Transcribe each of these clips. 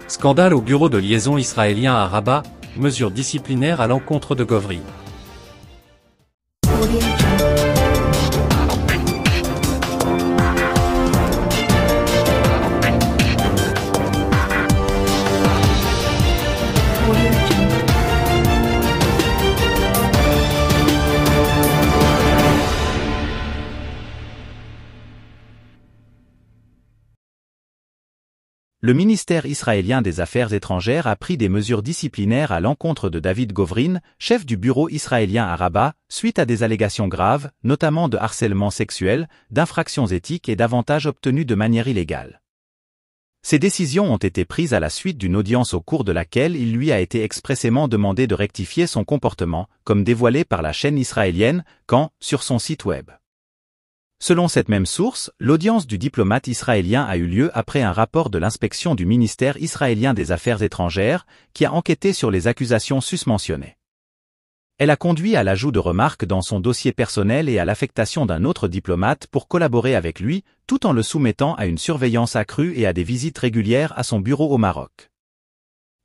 Scandale au bureau de liaison israélien à Rabat, mesures disciplinaires à l'encontre de Govrin. Le ministère israélien des Affaires étrangères a pris des mesures disciplinaires à l'encontre de David Govrin, chef du bureau israélien à Rabat, suite à des allégations graves, notamment de harcèlement sexuel, d'infractions éthiques et d'avantages obtenus de manière illégale. Ces décisions ont été prises à la suite d'une audience au cours de laquelle il lui a été expressément demandé de rectifier son comportement, comme dévoilé par la chaîne israélienne, Kan, sur son site web. Selon cette même source, l'audience du diplomate israélien a eu lieu après un rapport de l'inspection du ministère israélien des Affaires étrangères, qui a enquêté sur les accusations susmentionnées. Elle a conduit à l'ajout de remarques dans son dossier personnel et à l'affectation d'un autre diplomate pour collaborer avec lui, tout en le soumettant à une surveillance accrue et à des visites régulières à son bureau au Maroc.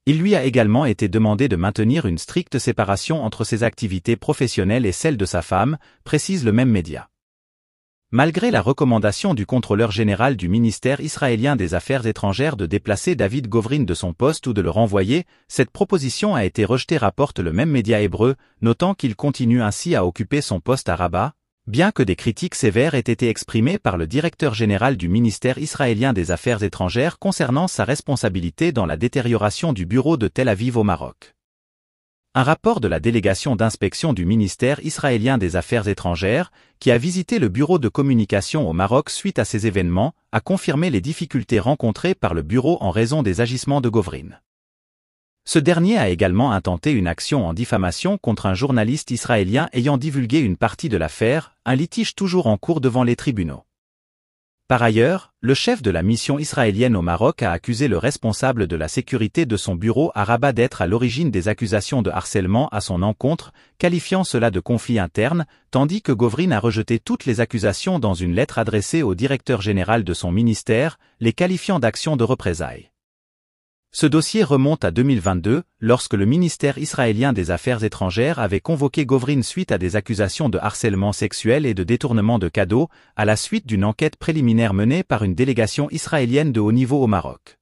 Il lui a également été demandé de maintenir une stricte séparation entre ses activités professionnelles et celles de sa femme, précise le même média. Malgré la recommandation du contrôleur général du ministère israélien des Affaires étrangères de déplacer David Govrin de son poste ou de le renvoyer, cette proposition a été rejetée, rapporte le même média hébreu, notant qu'il continue ainsi à occuper son poste à Rabat, bien que des critiques sévères aient été exprimées par le directeur général du ministère israélien des Affaires étrangères concernant sa responsabilité dans la détérioration du bureau de Tel Aviv au Maroc. Un rapport de la délégation d'inspection du ministère israélien des Affaires étrangères, qui a visité le bureau de communication au Maroc suite à ces événements, a confirmé les difficultés rencontrées par le bureau en raison des agissements de Govrin. Ce dernier a également intenté une action en diffamation contre un journaliste israélien ayant divulgué une partie de l'affaire, un litige toujours en cours devant les tribunaux. Par ailleurs, le chef de la mission israélienne au Maroc a accusé le responsable de la sécurité de son bureau à Rabat d'être à l'origine des accusations de harcèlement à son encontre, qualifiant cela de conflit interne, tandis que Govrin a rejeté toutes les accusations dans une lettre adressée au directeur général de son ministère, les qualifiant d'actions de représailles. Ce dossier remonte à 2022, lorsque le ministère israélien des Affaires étrangères avait convoqué Govrin suite à des accusations de harcèlement sexuel et de détournement de cadeaux, à la suite d'une enquête préliminaire menée par une délégation israélienne de haut niveau au Maroc.